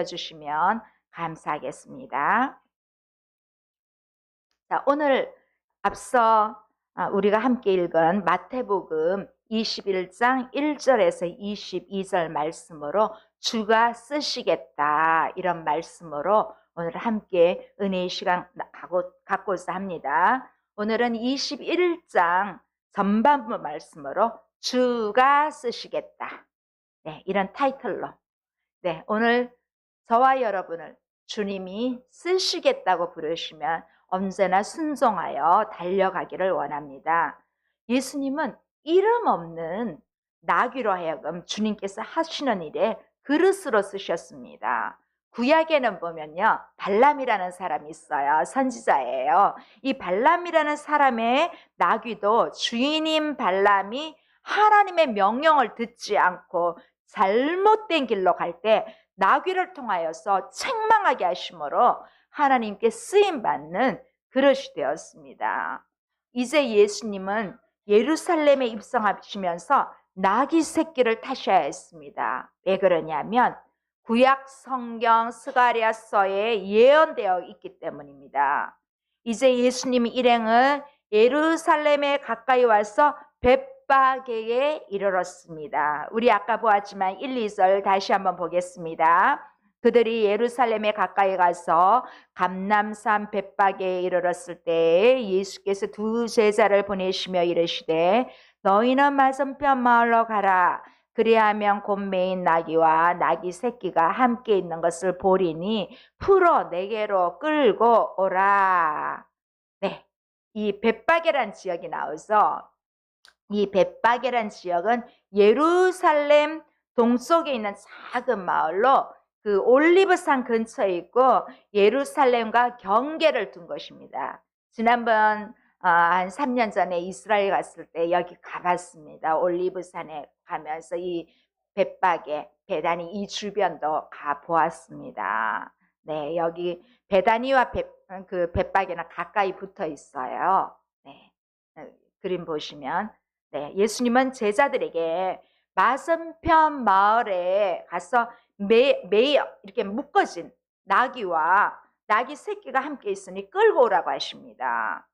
주시면 감사하겠습니다. 자, 오늘 앞서 우리가 함께 읽은 마태복음 21장 1절에서 22절 말씀으로 주가 쓰시겠다, 이런 말씀으로 오늘 함께 은혜의 시간 갖고자 합니다. 오늘은 21장 전반부 말씀으로 주가 쓰시겠다, 네, 이런 타이틀로, 네, 오늘 저와 여러분을 주님이 쓰시겠다고 부르시면 언제나 순종하여 달려가기를 원합니다. 예수님은 이름 없는 나귀로 하여금 주님께서 하시는 일에 그릇으로 쓰셨습니다. 구약에는 보면요, 발람이라는 사람이 있어요. 선지자예요. 이 발람이라는 사람의 나귀도 주인인 발람이 하나님의 명령을 듣지 않고 잘못된 길로 갈 때 나귀를 통하여서 책망하게 하심으로 하나님께 쓰임받는 그릇이 되었습니다. 이제 예수님은 예루살렘에 입성하시면서 나귀 새끼를 타셔야 했습니다. 왜 그러냐면 구약 성경 스가랴서에 예언되어 있기 때문입니다. 이제 예수님의 일행은 예루살렘에 가까이 와서 벳바게에 이르렀습니다. 우리 아까 보았지만 1, 2절 다시 한번 보겠습니다. 그들이 예루살렘에 가까이 가서 감람산 벳바게에 이르렀을 때 예수께서 두 제자를 보내시며 이르시되 너희는 맞은편 마을로 가라. 그리하면 곧 매인 나귀와 나귀 새끼가 함께 있는 것을 보리니 풀어 내게로 끌고 오라. 네, 이 벳바게란 지역이 나와서 이 벳바게란 지역은 예루살렘 동쪽에 있는 작은 마을로 그 올리브산 근처에 있고 예루살렘과 경계를 둔 것입니다. 지난번 한 3년 전에 이스라엘 갔을 때 여기 가봤습니다. 올리브산에 가면서 이 벳바게, 베다니 이 주변도 가보았습니다. 네, 여기 베다니와 그 벳바게는 가까이 붙어 있어요. 네, 그림 보시면, 네, 예수님은 제자들에게 맞은편 마을에 가서 이렇게 묶어진 나귀와 나귀 새끼가 함께 있으니 끌고 오라고 하십니다.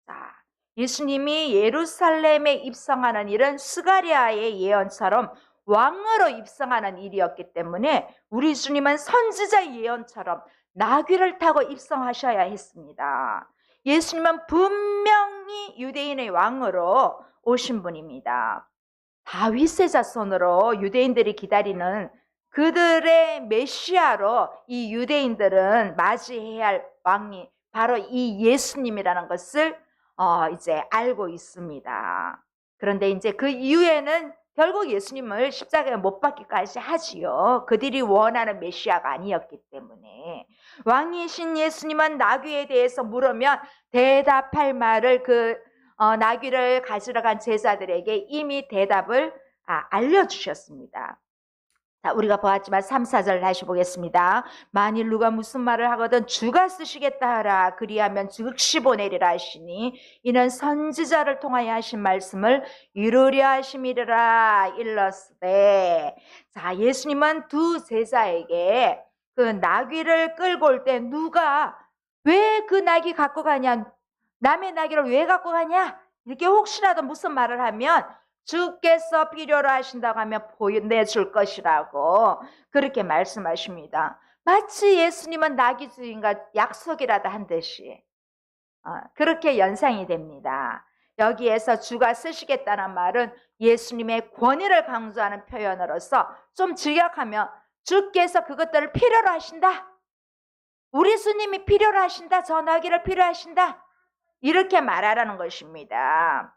자, 예수님이 예루살렘에 입성하는 일은 스가랴의 예언처럼 왕으로 입성하는 일이었기 때문에 우리 주님은 선지자의 예언처럼 나귀를 타고 입성하셔야 했습니다. 예수님은 분명히 유대인의 왕으로 오신 분입니다. 다윗의 자손으로 유대인들이 기다리는 그들의 메시아로 이 유대인들은 맞이해야 할 왕이 바로 이 예수님이라는 것을 이제 알고 있습니다. 그런데 이제 그 이후에는 결국 예수님을 십자가에 못 박기까지 하지요. 그들이 원하는 메시아가 아니었기 때문에. 왕이신 예수님은 나귀에 대해서 물으면 대답할 말을 나귀를 가지러 간 제자들에게 이미 대답을 알려주셨습니다. 자, 우리가 보았지만 3, 4절 다시 보겠습니다. 만일 누가 무슨 말을 하거든 주가 쓰시겠다 하라. 그리하면 즉시 보내리라 하시니 이는 선지자를 통하여 하신 말씀을 이루려 하심이라. 일렀으되. 자, 예수님은 두 제자에게 그 나귀를 끌고 올 때 누가 왜 그 나귀 갖고 가냐, 남의 나귀를 왜 갖고 가냐, 이렇게 혹시라도 무슨 말을 하면 주께서 필요로 하신다고 하면 보내줄 것이라고 그렇게 말씀하십니다. 마치 예수님은 나귀 주인과 약속이라도 한 듯이 그렇게 연상이 됩니다. 여기에서 주가 쓰시겠다는 말은 예수님의 권위를 강조하는 표현으로서 좀 직역하면 주께서 그것들을 필요로 하신다, 우리 주님이 필요로 하신다, 저 나귀를 필요로 하신다, 이렇게 말하라는 것입니다.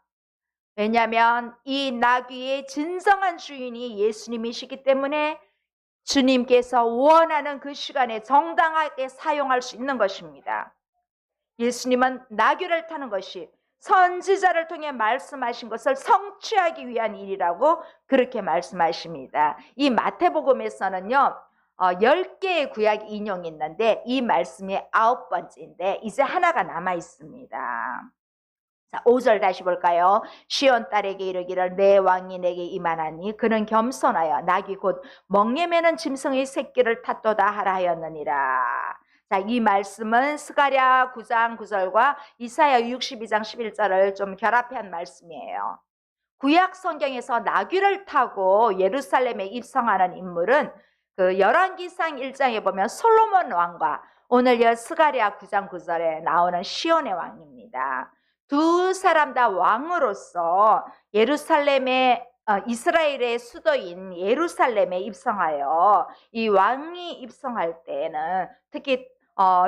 왜냐하면 이 나귀의 진정한 주인이 예수님이시기 때문에 주님께서 원하는 그 시간에 정당하게 사용할 수 있는 것입니다. 예수님은 나귀를 타는 것이 선지자를 통해 말씀하신 것을 성취하기 위한 일이라고 그렇게 말씀하십니다. 이 마태복음에서는요 10개의 구약 인용이 있는데 이 말씀이 9번째인데 이제 하나가 남아 있습니다. 자, 5절 다시 볼까요? 시온 딸에게 이르기를 내 왕이 내게 임하나니 그는 겸손하여 낙이 곧 멍에 매는 짐승의 새끼를 탓도다 하라 하였느니라. 자, 이 말씀은 스가랴 9장 9절과 이사야 62장 11절을 좀 결합한 말씀이에요. 구약 성경에서 나귀를 타고 예루살렘에 입성하는 인물은 그 열왕기상 1장에 보면 솔로몬 왕과 오늘 스가랴 9장 9절에 나오는 시온의 왕입니다. 두 사람 다 왕으로서 예루살렘에 이스라엘의 수도인 예루살렘에 입성하여 이 왕이 입성할 때는 특히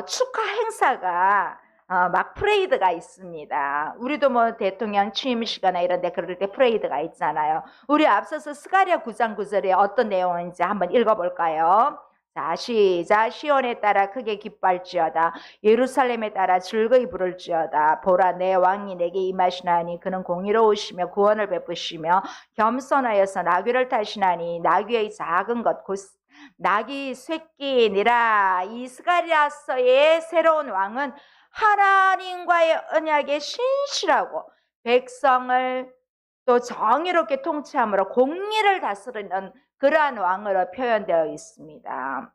축하 행사가 막 프레이드가 있습니다. 우리도 뭐 대통령 취임식이나 이런 데 그럴 때 프레이드가 있잖아요. 우리 앞서서 스가랴 9장 9절에 어떤 내용인지 한번 읽어볼까요? 자, 시작. 시온에 따라 크게 기뻐할지어다. 예루살렘에 따라 즐거이 부를지어다. 보라, 내 왕이 내게 임하시나니 그는 공의로우시며 구원을 베푸시며 겸손하여서 나귀를 타시나니 나귀의 작은 것 곧 나귀 새끼니라. 이 스가랴서의 새로운 왕은 하나님과의 언약에 신실하고 백성을 또 정의롭게 통치함으로 공의를 다스리는 그러한 왕으로 표현되어 있습니다.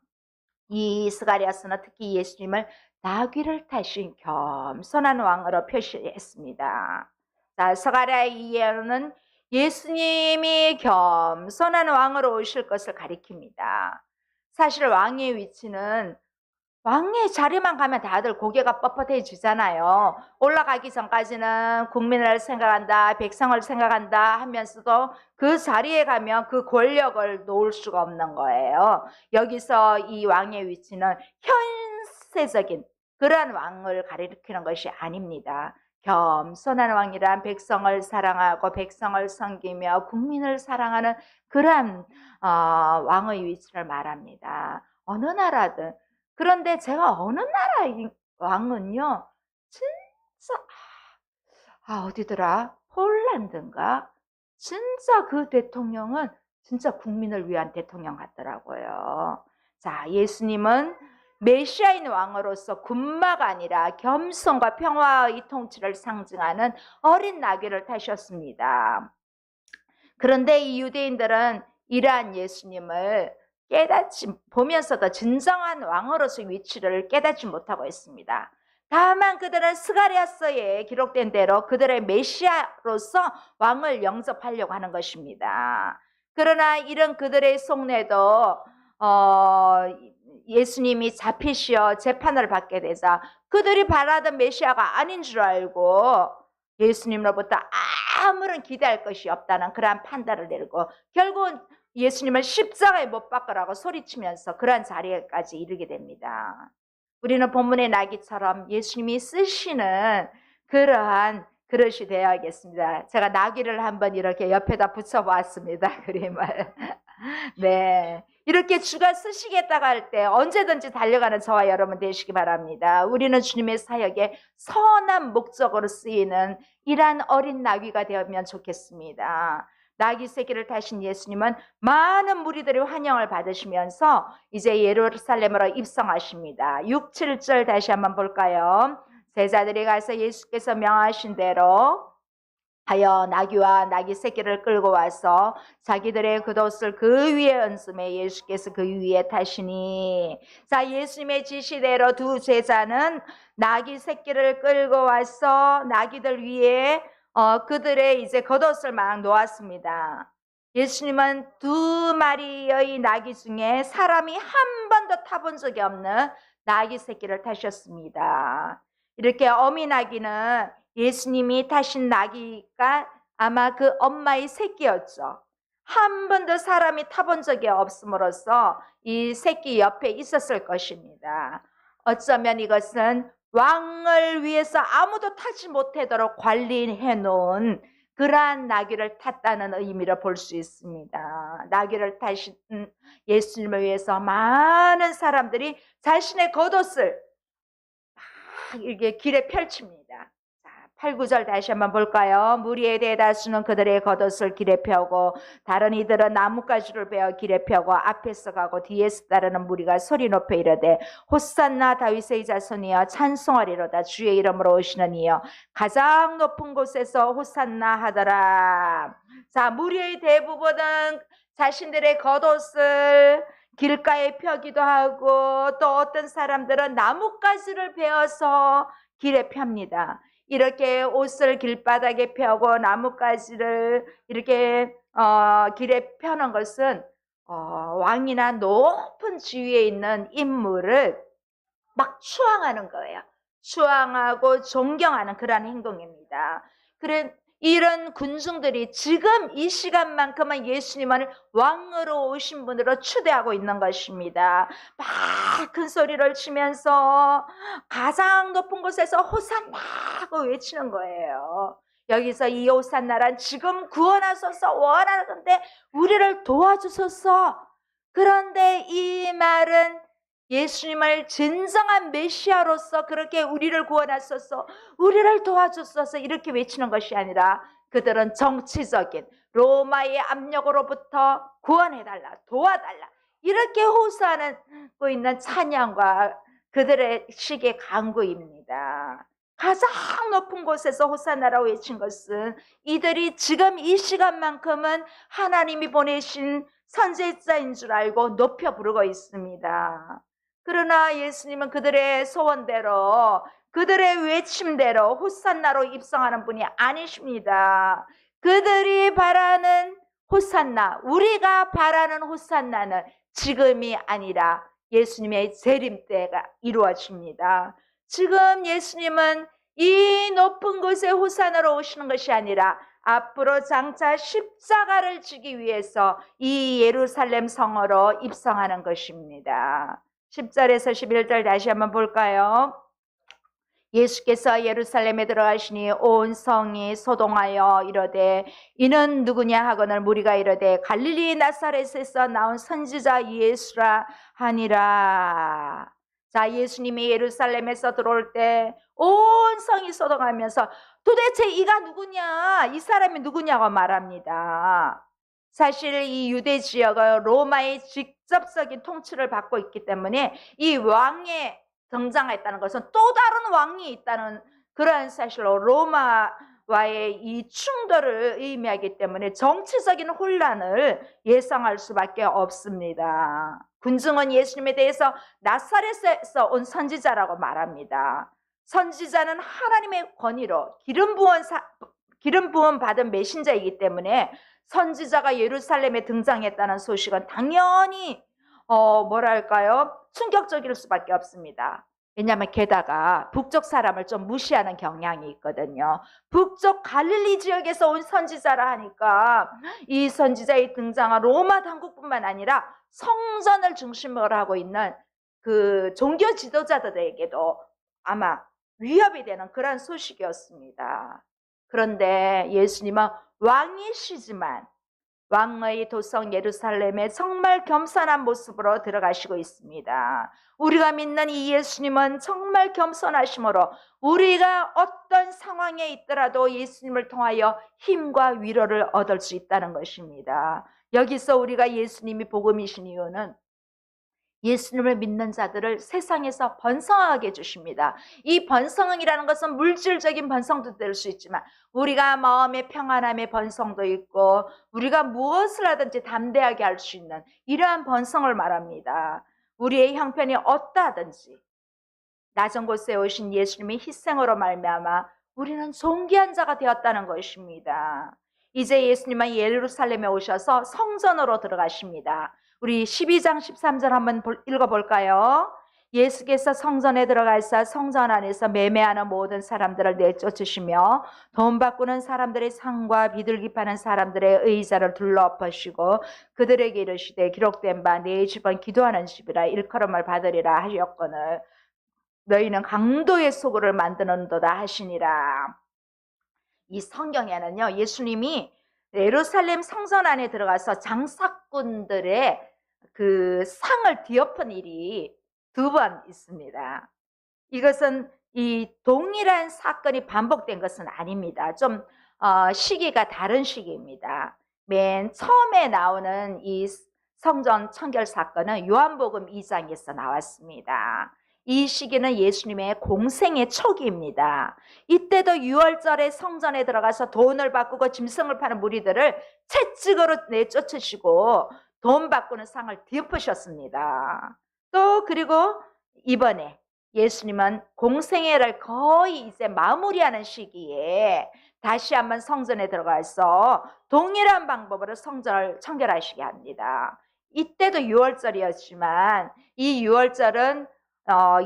이 스가랴서는 특히 예수님을 나귀를 타신 겸손한 왕으로 표시했습니다. 자, 스가랴의 이 예언은 예수님이 겸손한 왕으로 오실 것을 가리킵니다. 사실 왕의 위치는 왕의 자리만 가면 다들 고개가 뻣뻣해지잖아요. 올라가기 전까지는 국민을 생각한다, 백성을 생각한다 하면서도 그 자리에 가면 그 권력을 놓을 수가 없는 거예요. 여기서 이 왕의 위치는 현세적인 그런 왕을 가리키는 것이 아닙니다. 겸손한 왕이란 백성을 사랑하고 백성을 섬기며 국민을 사랑하는 그런 왕의 위치를 말합니다. 어느 나라든. 그런데 제가 어느 나라의 왕은요, 진짜, 어디더라? 폴란드인가? 진짜 그 대통령은 진짜 국민을 위한 대통령 같더라고요. 자, 예수님은 메시아인 왕으로서 군마가 아니라 겸손과 평화의 통치를 상징하는 어린 나귀를 타셨습니다. 그런데 이 유대인들은 이러한 예수님을 보면서도 진정한 왕으로서의 위치를 깨닫지 못하고 있습니다. 다만 그들은 스가랴서에 기록된 대로 그들의 메시아로서 왕을 영접하려고 하는 것입니다. 그러나 이런 그들의 속내도 예수님이 잡히시어 재판을 받게 되자 그들이 바라던 메시아가 아닌 줄 알고 예수님으로부터 아무런 기대할 것이 없다는 그러한 판단을 내리고 결국은 예수님을 십자가에 못 박으라고 소리치면서 그러한 자리에까지 이르게 됩니다. 우리는 본문의 나귀처럼 예수님이 쓰시는 그러한 그릇이 되어야겠습니다. 제가 나귀를 한번 이렇게 옆에다 붙여보았습니다. 그림을. 네. 이렇게 주가 쓰시겠다고 할 때 언제든지 달려가는 저와 여러분 되시기 바랍니다. 우리는 주님의 사역에 선한 목적으로 쓰이는 이러한 어린 나귀가 되면 좋겠습니다. 나귀 새끼를 타신 예수님은 많은 무리들의 환영을 받으시면서 이제 예루살렘으로 입성하십니다. 6, 7절 다시 한번 볼까요? 제자들이 가서 예수께서 명하신 대로 하여 나귀와 나귀 새끼를 끌고 와서 자기들의 겉옷을 그 위에 얹음에 예수께서 그 위에 타시니. 자, 예수님의 지시대로 두 제자는 나귀 새끼를 끌고 와서 나귀들 위에 그들의 이제 겉옷을 막 놓았습니다. 예수님은 두 마리의 나귀 중에 사람이 한 번도 타본 적이 없는 나귀 새끼를 타셨습니다. 이렇게 어미 나귀는 예수님이 타신 나귀가 아마 그 엄마의 새끼였죠. 한 번도 사람이 타본 적이 없음으로써 이 새끼 옆에 있었을 것입니다. 어쩌면 이것은 왕을 위해서 아무도 타지 못하도록 관리해 놓은 그러한 나귀를 탔다는 의미를 볼 수 있습니다. 나귀를 타신 예수님을 위해서 많은 사람들이 자신의 겉옷을 막 이렇게 길에 펼칩니다. 8, 9절 다시 한번 볼까요? 무리의 대다수는 그들의 겉옷을 길에 펴고 다른 이들은 나뭇가지를 베어 길에 펴고 앞에서 가고 뒤에서 따르는 무리가 소리 높여 이르되 호산나 다윗의 자손이여 찬송하리로다 주의 이름으로 오시는 이여 가장 높은 곳에서 호산나 하더라. 자, 무리의 대부분은 자신들의 겉옷을 길가에 펴기도 하고 또 어떤 사람들은 나뭇가지를 베어서 길에 펴니다. 이렇게 옷을 길바닥에 펴고 나뭇가지를 이렇게 길에 펴는 것은 왕이나 높은 지위에 있는 인물을 막 추앙하는 거예요. 추앙하고 존경하는 그러한 행동입니다. 그래 이런 군중들이 지금 이 시간만큼은 예수님을 왕으로 오신 분으로 추대하고 있는 것입니다. 막 큰 소리를 치면서 가장 높은 곳에서 호산나고 외치는 거예요. 여기서 이 호산나란 지금 구원하소서 원하는데 우리를 도와주소서. 그런데 이 말은 예수님을 진정한 메시아로서 그렇게 우리를 구원하소서, 우리를 도와주소서 이렇게 외치는 것이 아니라 그들은 정치적인 로마의 압력으로부터 구원해달라, 도와달라 이렇게 호소하고 있는 찬양과 그들의 식의 간구입니다. 가장 높은 곳에서 호산나라고 외친 것은 이들이 지금 이 시간만큼은 하나님이 보내신 선지자인 줄 알고 높여 부르고 있습니다. 그러나 예수님은 그들의 소원대로 그들의 외침대로 호산나로 입성하는 분이 아니십니다. 그들이 바라는 호산나, 우리가 바라는 호산나는 지금이 아니라 예수님의 재림 때가 이루어집니다. 지금 예수님은 이 높은 곳에 호산나로 오시는 것이 아니라 앞으로 장차 십자가를 지기 위해서 이 예루살렘 성으로 입성하는 것입니다. 10절에서 11절 다시 한번 볼까요? 예수께서 예루살렘에 들어가시니 온 성이 소동하여 이르되 이는 누구냐 하거늘 무리가 이르되 갈릴리 나사렛에서 나온 선지자 예수라 하니라. 자, 예수님이 예루살렘에서 들어올 때 온 성이 소동하면서 도대체 이가 누구냐, 이 사람이 누구냐고 말합니다. 사실 이 유대 지역은 로마의 직접적인 통치를 받고 있기 때문에 이 왕의 등장했다는 것은 또 다른 왕이 있다는 그런 사실로 로마와의 이 충돌을 의미하기 때문에 정치적인 혼란을 예상할 수밖에 없습니다. 군중은 예수님에 대해서 나사렛에서 온 선지자라고 말합니다. 선지자는 하나님의 권위로 기름 부음 받은 메신저이기 때문에 선지자가 예루살렘에 등장했다는 소식은 당연히 충격적일 수밖에 없습니다. 왜냐하면 게다가 북쪽 사람을 좀 무시하는 경향이 있거든요. 북쪽 갈릴리 지역에서 온 선지자라 하니까 이 선지자의 등장은 로마 당국뿐만 아니라 성전을 중심으로 하고 있는 그 종교 지도자들에게도 아마 위협이 되는 그런 소식이었습니다. 그런데 예수님은 왕이시지만 왕의 도성 예루살렘에 정말 겸손한 모습으로 들어가시고 있습니다. 우리가 믿는 이 예수님은 정말 겸손하심으로 우리가 어떤 상황에 있더라도 예수님을 통하여 힘과 위로를 얻을 수 있다는 것입니다. 여기서 우리가 예수님이 복음이신 이유는 예수님을 믿는 자들을 세상에서 번성하게 해주십니다. 이 번성이라는 것은 물질적인 번성도 될 수 있지만 우리가 마음의 평안함의 번성도 있고 우리가 무엇을 하든지 담대하게 할 수 있는 이러한 번성을 말합니다. 우리의 형편이 어떠하든지 낮은 곳에 오신 예수님의 희생으로 말미암아 우리는 존귀한 자가 되었다는 것입니다. 이제 예수님은 예루살렘에 오셔서 성전으로 들어가십니다. 우리 12장 13절 한번 읽어볼까요? 예수께서 성전에 들어가사 성전 안에서 매매하는 모든 사람들을 내쫓으시며 돈 바꾸는 사람들의 상과 비둘기 파는 사람들의 의자를 둘러엎으시고 그들에게 이르시되 기록된 바 내 집은 기도하는 집이라 일컬음을 받으리라 하셨거늘 너희는 강도의 소굴을 만드는도다 하시니라. 이 성경에는요, 예수님이 예루살렘 성전 안에 들어가서 장사꾼들의 그 상을 뒤엎은 일이 2번 있습니다. 이것은 이 동일한 사건이 반복된 것은 아닙니다. 좀 시기가 다른 시기입니다. 맨 처음에 나오는 이 성전 청결 사건은 요한복음 2장에서 나왔습니다. 이 시기는 예수님의 공생의 초기입니다. 이때도 유월절에 성전에 들어가서 돈을 바꾸고 짐승을 파는 무리들을 채찍으로 내쫓으시고 돈 바꾸는 상을 덮으셨습니다. 또 그리고 이번에 예수님은 공생애를 거의 이제 마무리하는 시기에 다시 한번 성전에 들어가서 동일한 방법으로 성전을 청결하시게 합니다. 이때도 유월절이었지만 이 유월절은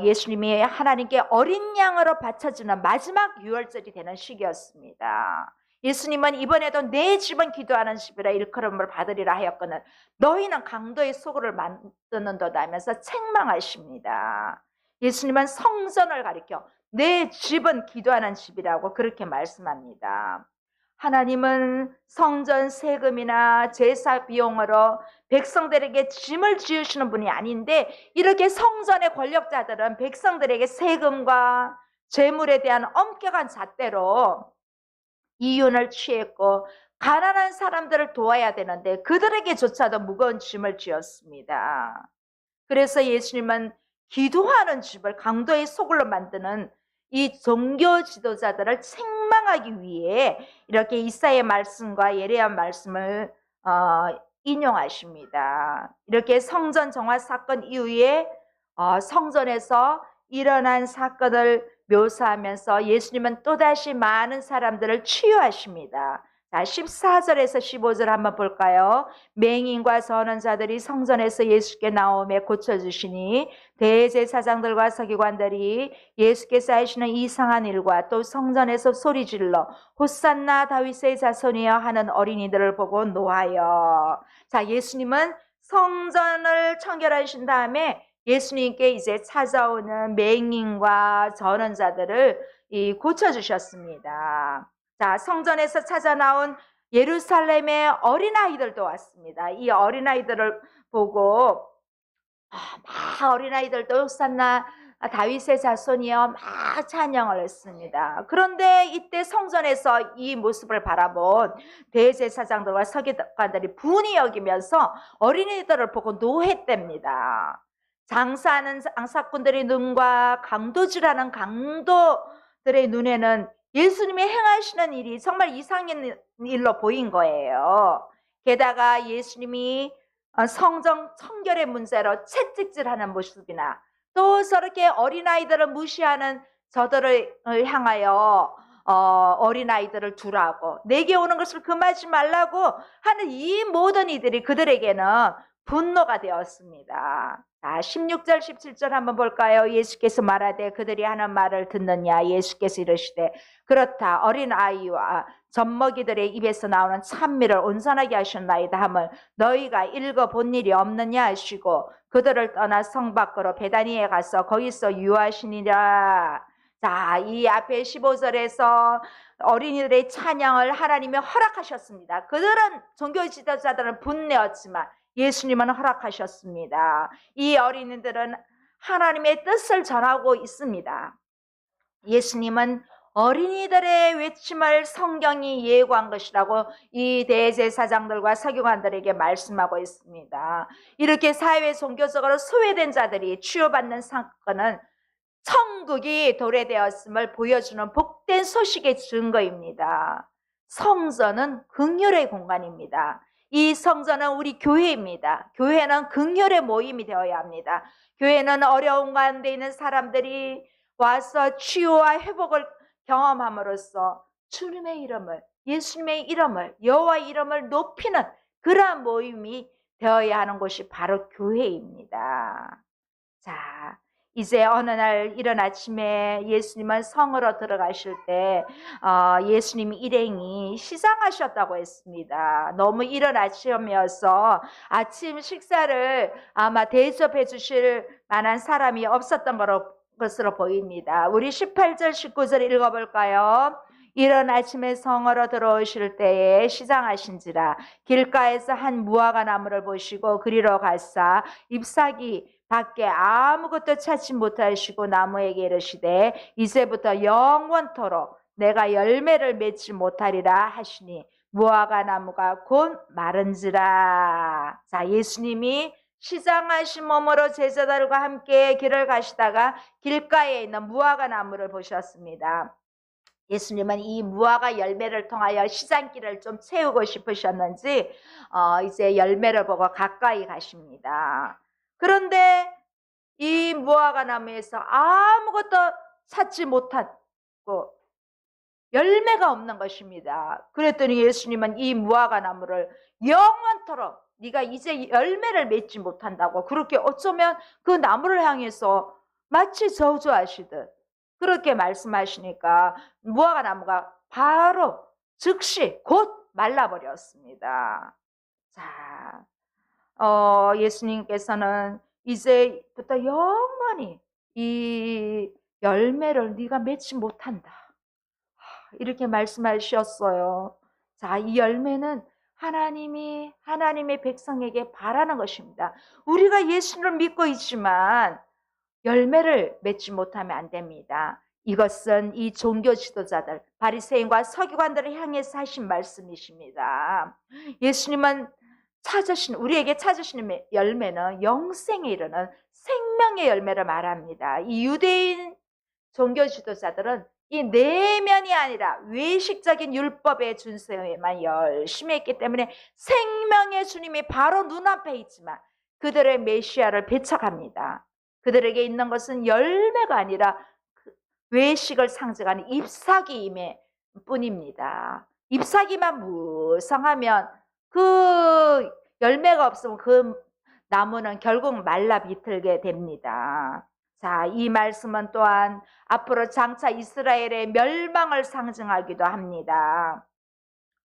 예수님이 하나님께 어린 양으로 바쳐주는 마지막 유월절이 되는 시기였습니다. 예수님은 이번에도 내 집은 기도하는 집이라 일컬음을 받으리라 하였거늘 너희는 강도의 소굴을 만드는도다 하면서 책망하십니다. 예수님은 성전을 가리켜 내 집은 기도하는 집이라고 그렇게 말씀합니다. 하나님은 성전 세금이나 제사 비용으로 백성들에게 짐을 지으시는 분이 아닌데 이렇게 성전의 권력자들은 백성들에게 세금과 재물에 대한 엄격한 잣대로 이윤을 취했고 가난한 사람들을 도와야 되는데 그들에게조차도 무거운 짐을 지었습니다. 그래서 예수님은 기도하는 집을 강도의 소굴로 만드는 이 종교 지도자들을 책망하기 위해 이렇게 이사야의 말씀과 예레미야 말씀을 인용하십니다. 이렇게 성전 정화 사건 이후에 성전에서 일어난 사건을 묘사하면서 예수님은 또다시 많은 사람들을 치유하십니다. 자, 14절에서 15절 한번 볼까요? 맹인과 선언자들이 성전에서 예수께 나오며 고쳐주시니 대제사장들과 서기관들이 예수께서 하시는 이상한 일과 또 성전에서 소리질러 호산나 다윗의 자손이여 하는 어린이들을 보고 노하여. 자, 예수님은 성전을 청결하신 다음에 예수님께 이제 찾아오는 맹인과 전원자들을 고쳐주셨습니다. 자, 성전에서 찾아 나온 예루살렘의 어린아이들도 왔습니다. 이 어린아이들을 보고 막 어린아이들도 호산나 다윗의 자손이여 막 찬양을 했습니다. 그런데 이때 성전에서 이 모습을 바라본 대제사장들과 서기관들이 분이 여기면서 어린이들을 보고 노했답니다. 장사하는 장사꾼들의 눈과 강도질하는 강도들의 눈에는 예수님이 행하시는 일이 정말 이상한 일로 보인 거예요. 게다가 예수님이 성전 청결의 문제로 채찍질하는 모습이나 또 저렇게 어린아이들을 무시하는 저들을 향하여 어린아이들을 두라고 내게 오는 것을 금하지 말라고 하는 이 모든 이들이 그들에게는 분노가 되었습니다. 자, 16절 17절 한번 볼까요? 예수께서 말하되 그들이 하는 말을 듣느냐? 예수께서 이르시되 그렇다. 어린아이와 젖먹이들의 입에서 나오는 찬미를 온전하게 하셨나이다 함을 너희가 읽어본 일이 없느냐 하시고 그들을 떠나 성 밖으로 베다니에 가서 거기서 유하시니라. 자, 이 앞에 15절에서 어린이들의 찬양을 하나님이 허락하셨습니다. 그들은 종교 지도자들은 분내었지만 예수님은 허락하셨습니다. 이 어린이들은 하나님의 뜻을 전하고 있습니다. 예수님은 어린이들의 외침을 성경이 예고한 것이라고 이 대제사장들과 서기관들에게 말씀하고 있습니다. 이렇게 사회 종교적으로 소외된 자들이 치유받는 사건은 천국이 도래되었음을 보여주는 복된 소식의 증거입니다. 성전은 긍휼의 공간입니다. 이 성전은 우리 교회입니다. 교회는 긍휼의 모임이 되어야 합니다. 교회는 어려운 가운데 있는 사람들이 와서 치유와 회복을 경험함으로써 주님의 이름을, 예수님의 이름을, 여호와의 이름을 높이는 그러한 모임이 되어야 하는 곳이 바로 교회입니다. 자, 이제 어느 날 이른 아침에 예수님은 성으로 들어가실 때 예수님이 일행이 시장하셨다고 했습니다. 너무 이른 아침이어서 아침 식사를 아마 대접해 주실 만한 사람이 없었던 것으로 보입니다. 우리 18절 19절 읽어볼까요? 이른 아침에 성으로 들어오실 때에 시장하신지라 길가에서 한 무화과 나무를 보시고 그리로 가사 잎사귀 밖에 아무것도 찾지 못하시고 나무에게 이르시되 이제부터 영원토록 내가 열매를 맺지 못하리라 하시니 무화과 나무가 곧 마른지라. 자, 예수님이 시장하신 몸으로 제자들과 함께 길을 가시다가 길가에 있는 무화과 나무를 보셨습니다. 예수님은 이 무화과 열매를 통하여 시장길을 좀 채우고 싶으셨는지 이제 열매를 보고 가까이 가십니다. 그런데 이 무화과 나무에서 아무것도 찾지 못하고 열매가 없는 것입니다. 그랬더니 예수님은 이 무화과 나무를 영원토록 네가 이제 열매를 맺지 못한다고, 그렇게 어쩌면 그 나무를 향해서 마치 저주하시듯 그렇게 말씀하시니까 무화과 나무가 바로 즉시 곧 말라버렸습니다. 자, 예수님께서는 이제부터 영원히 이 열매를 네가 맺지 못한다, 이렇게 말씀하셨어요. 자, 이 열매는 하나님의 백성에게 바라는 것입니다. 우리가 예수를 믿고 있지만 열매를 맺지 못하면 안 됩니다. 이것은 이 종교 지도자들, 바리새인과 서기관들을 향해서 하신 말씀이십니다. 예수님은 우리에게 찾으시는 열매는 영생에 이르는 생명의 열매를 말합니다. 이 유대인 종교 지도자들은 이 내면이 아니라 외식적인 율법의 준수에만 열심히 했기 때문에 생명의 주님이 바로 눈앞에 있지만 그들의 메시아를 배척합니다. 그들에게 있는 것은 열매가 아니라 외식을 상징하는 잎사귀임의 뿐입니다. 잎사귀만 무성하면 그 열매가 없으면 그 나무는 결국 말라 비틀게 됩니다. 자, 이 말씀은 또한 앞으로 장차 이스라엘의 멸망을 상징하기도 합니다.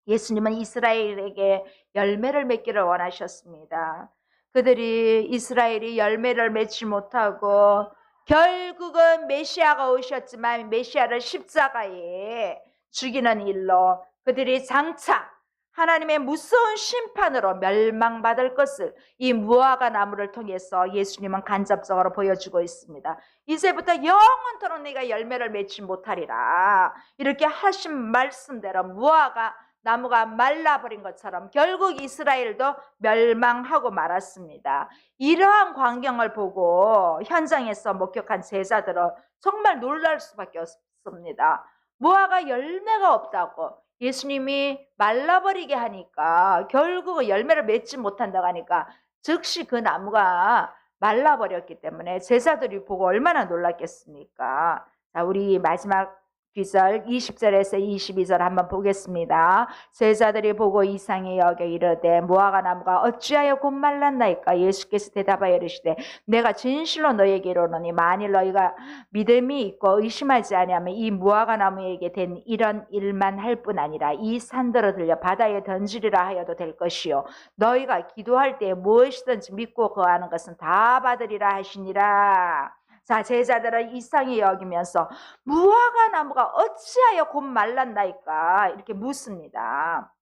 예수님은 이스라엘에게 열매를 맺기를 원하셨습니다. 그들이 이스라엘이 열매를 맺지 못하고 결국은 메시아가 오셨지만 메시아를 십자가에 죽이는 일로 그들이 장차 하나님의 무서운 심판으로 멸망받을 것을 이 무화과 나무를 통해서 예수님은 간접적으로 보여주고 있습니다. 이제부터 영원토록 네가 열매를 맺지 못하리라, 이렇게 하신 말씀대로 무화과 나무가 말라버린 것처럼 결국 이스라엘도 멸망하고 말았습니다. 이러한 광경을 보고 현장에서 목격한 제자들은 정말 놀랄 수밖에 없습니다. 무화과 열매가 없다고 예수님이 말라버리게 하니까, 결국 열매를 맺지 못한다고 하니까 즉시 그 나무가 말라버렸기 때문에 제자들이 보고 얼마나 놀랐겠습니까? 자, 우리 마지막 귀절 20절에서 22절 한번 보겠습니다. 제자들이 보고 이상히 여겨 이르되 무화과 나무가 어찌하여 곧 말랐나이까? 예수께서 대답하여 이르시되 내가 진실로 너희에게 이르노니 만일 너희가 믿음이 있고 의심하지 아니하면 이 무화과 나무에게 된 이런 일만 할 뿐 아니라 이 산더러 들려 바다에 던지리라 하여도 될 것이요 너희가 기도할 때 무엇이든지 믿고 거하는 것은 다 받으리라 하시니라. 자, 제자들은 이상히 여기면서 무화과 나무가 어찌하여 곧 말랐나이까? 이렇게 묻습니다.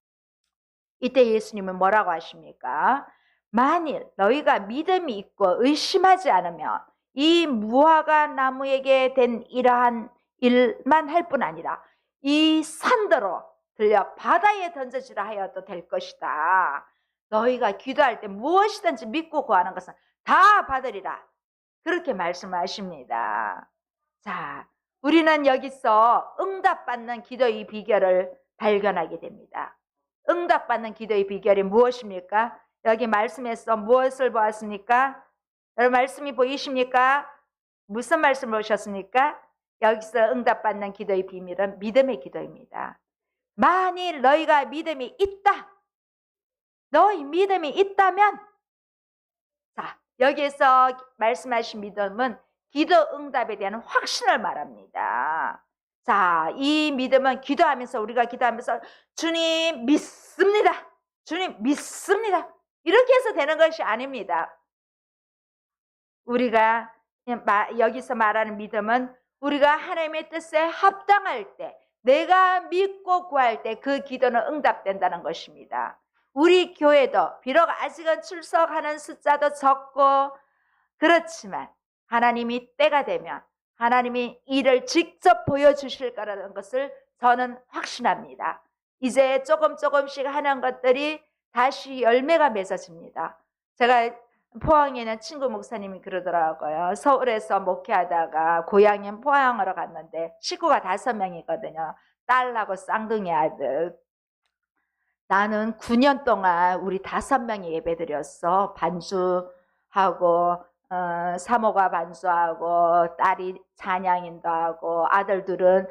이때 예수님은 뭐라고 하십니까? 만일 너희가 믿음이 있고 의심하지 않으면 이 무화과 나무에게 된 이러한 일만 할 뿐 아니라 이 산더러 들려 바다에 던져지라 하여도 될 것이다. 너희가 기도할 때 무엇이든지 믿고 구하는 것은 다 받으리라, 그렇게 말씀하십니다. 자, 우리는 여기서 응답받는 기도의 비결을 발견하게 됩니다. 응답받는 기도의 비결이 무엇입니까? 여기 말씀에서 무엇을 보았습니까? 여러분 말씀이 보이십니까? 무슨 말씀을 보셨습니까? 여기서 응답받는 기도의 비밀은 믿음의 기도입니다. 만일 너희가 믿음이 있다, 너희 믿음이 있다면, 자, 여기에서 말씀하신 믿음은 기도 응답에 대한 확신을 말합니다. 자, 이 믿음은 기도하면서, 우리가 기도하면서 주님 믿습니다, 주님 믿습니다, 이렇게 해서 되는 것이 아닙니다. 우리가 여기서 말하는 믿음은 우리가 하나님의 뜻에 합당할 때, 내가 믿고 구할 때 그 기도는 응답된다는 것입니다. 우리 교회도 비록 아직은 출석하는 숫자도 적고 그렇지만 하나님이 때가 되면 하나님이 이를 직접 보여주실 거라는 것을 저는 확신합니다. 이제 조금씩 하는 것들이 다시 열매가 맺어집니다. 제가 포항에 있는 친구 목사님이 그러더라고요. 서울에서 목회하다가 고향인 포항으로 갔는데 식구가 5명이거든요. 딸하고 쌍둥이 아들. 나는 9년 동안 우리 5명이 예배드렸어. 반주하고 사모가 반주하고 딸이 찬양인도 하고 아들들은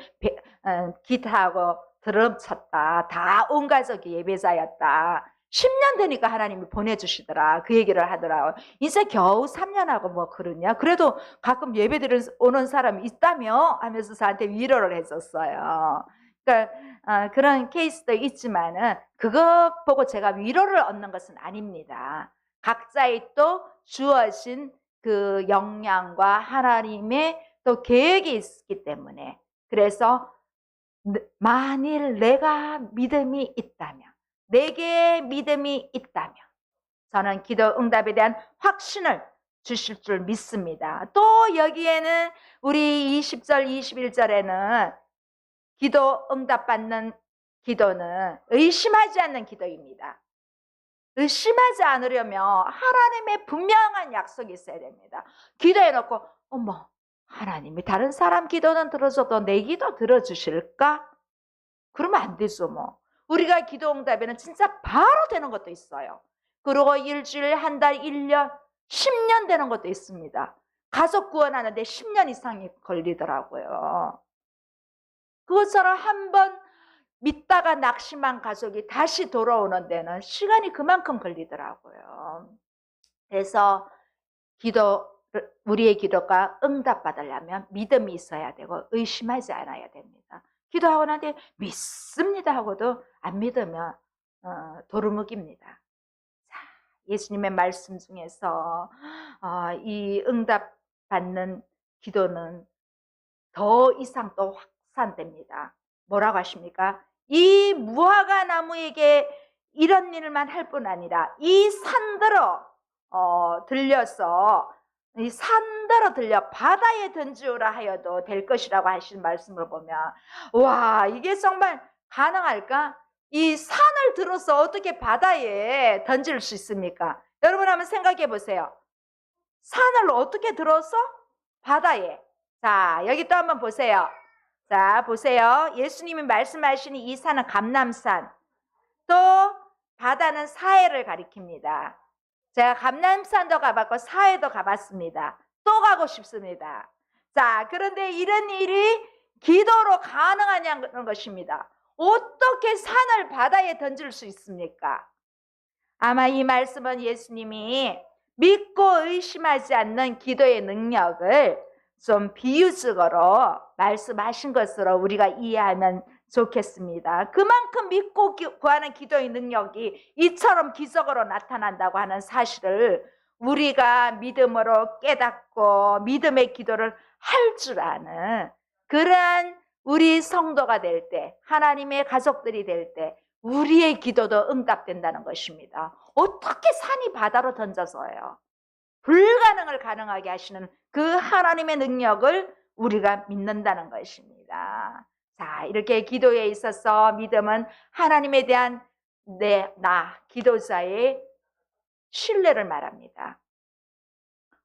기타하고 드럼 쳤다. 다 온 가족이 예배자였다. 10년 되니까 하나님이 보내주시더라. 그 얘기를 하더라고요. 이제 겨우 3년하고 뭐 그러냐. 그래도 가끔 예배드리는 오는 사람이 있다며 하면서 저한테 위로를 했었어요. 그러니까 그런 케이스도 있지만은 그것 보고 제가 위로를 얻는 것은 아닙니다. 각자의 또 주어진 그 역량과 하나님의 또 계획이 있기 때문에, 그래서 만일 내가 믿음이 있다면, 내게 믿음이 있다면 저는 기도 응답에 대한 확신을 주실 줄 믿습니다. 또 여기에는 우리 20절 21절에는 기도 응답받는 기도는 의심하지 않는 기도입니다. 의심하지 않으려면 하나님의 분명한 약속이 있어야 됩니다. 기도해놓고 어머, 하나님이 다른 사람 기도는 들어줘도 내 기도 들어주실까? 그러면 안 되죠. 뭐 우리가 기도 응답에는 진짜 바로 되는 것도 있어요. 그리고 일주일, 한 달, 1년, 10년 되는 것도 있습니다. 가족 구원하는데 10년 이상이 걸리더라고요. 그것처럼 한번 믿다가 낙심한 가족이 다시 돌아오는 데는 시간이 그만큼 걸리더라고요. 그래서 우리의 기도가 응답받으려면 믿음이 있어야 되고 의심하지 않아야 됩니다. 기도하고 나는데 믿습니다 하고도 안 믿으면 도루묵입니다. 자, 예수님의 말씀 중에서 이 응답받는 기도는 더 이상 또 확산됩니다. 뭐라고 하십니까? 이 무화과 나무에게 이런 일만 할 뿐 아니라 이 산더러 들려서 이 산더러 들려 바다에 던지오라 하여도 될 것이라고 하신 말씀을 보면, 와, 이게 정말 가능할까? 이 산을 들어서 어떻게 바다에 던질 수 있습니까? 여러분 한번 생각해 보세요. 산을 어떻게 들어서 바다에. 자, 여기 또 한번 보세요. 자, 보세요. 예수님이 말씀하시는 이 산은 감람산, 또 바다는 사해를 가리킵니다. 제가 감람산도 가봤고 사해도 가봤습니다. 또 가고 싶습니다. 자, 그런데 이런 일이 기도로 가능하냐는 것입니다. 어떻게 산을 바다에 던질 수 있습니까? 아마 이 말씀은 예수님이 믿고 의심하지 않는 기도의 능력을 좀 비유적으로 말씀하신 것으로 우리가 이해하면 좋겠습니다. 그만큼 믿고 구하는 기도의 능력이 이처럼 기적으로 나타난다고 하는 사실을 우리가 믿음으로 깨닫고 믿음의 기도를 할 줄 아는 그러한 우리 성도가 될 때, 하나님의 가족들이 될 때 우리의 기도도 응답된다는 것입니다. 어떻게 산이 바다로 던져서요? 불가능을 가능하게 하시는 그 하나님의 능력을 우리가 믿는다는 것입니다. 자, 이렇게 기도에 있어서 믿음은 하나님에 대한 기도자의 신뢰를 말합니다.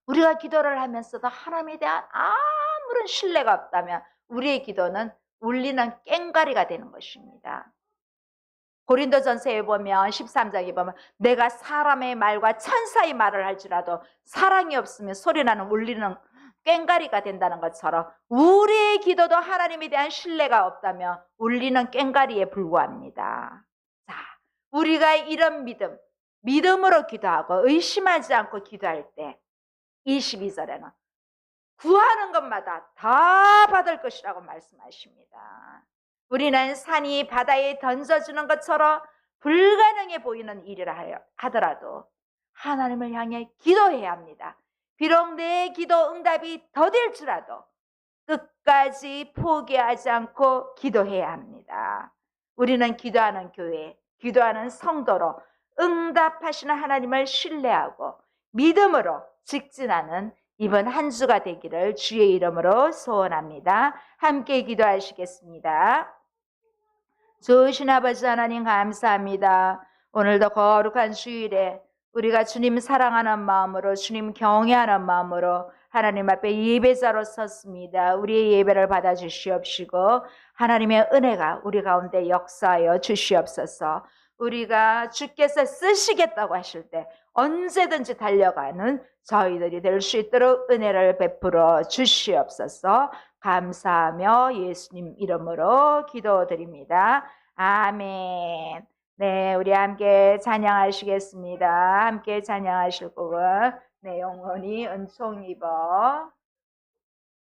우리가 기도를 하면서도 하나님에 대한 아무런 신뢰가 없다면 우리의 기도는 울리는 꽹과리가 되는 것입니다. 고린도전서에 보면 13장에 보면 내가 사람의 말과 천사의 말을 할지라도 사랑이 없으면 소리나는 울리는 꽹과리가 된다는 것처럼 우리의 기도도 하나님에 대한 신뢰가 없다면 울리는 꽹과리에 불과합니다. 자, 우리가 이런 믿음으로 기도하고 의심하지 않고 기도할 때 22절에는 구하는 것마다 다 받을 것이라고 말씀하십니다. 우리는 산이 바다에 던져주는 것처럼 불가능해 보이는 일이라 하더라도 하나님을 향해 기도해야 합니다. 비록 내 기도 응답이 더딜지라도 끝까지 포기하지 않고 기도해야 합니다. 우리는 기도하는 교회, 기도하는 성도로 응답하시는 하나님을 신뢰하고 믿음으로 직진하는 이번 한 주가 되기를 주의 이름으로 소원합니다. 함께 기도하시겠습니다. 좋으신 아버지 하나님 감사합니다. 오늘도 거룩한 주일에 우리가 주님 사랑하는 마음으로 주님 경외하는 마음으로 하나님 앞에 예배자로 섰습니다. 우리의 예배를 받아 주시옵시고 하나님의 은혜가 우리 가운데 역사하여 주시옵소서. 우리가 주께서 쓰시겠다고 하실 때 언제든지 달려가는 저희들이 될 수 있도록 은혜를 베풀어 주시옵소서. 감사하며 예수님 이름으로 기도드립니다. 아멘. 네, 우리 함께 찬양하시겠습니다. 함께 찬양하실 곡은 내 영혼이 은총 입어.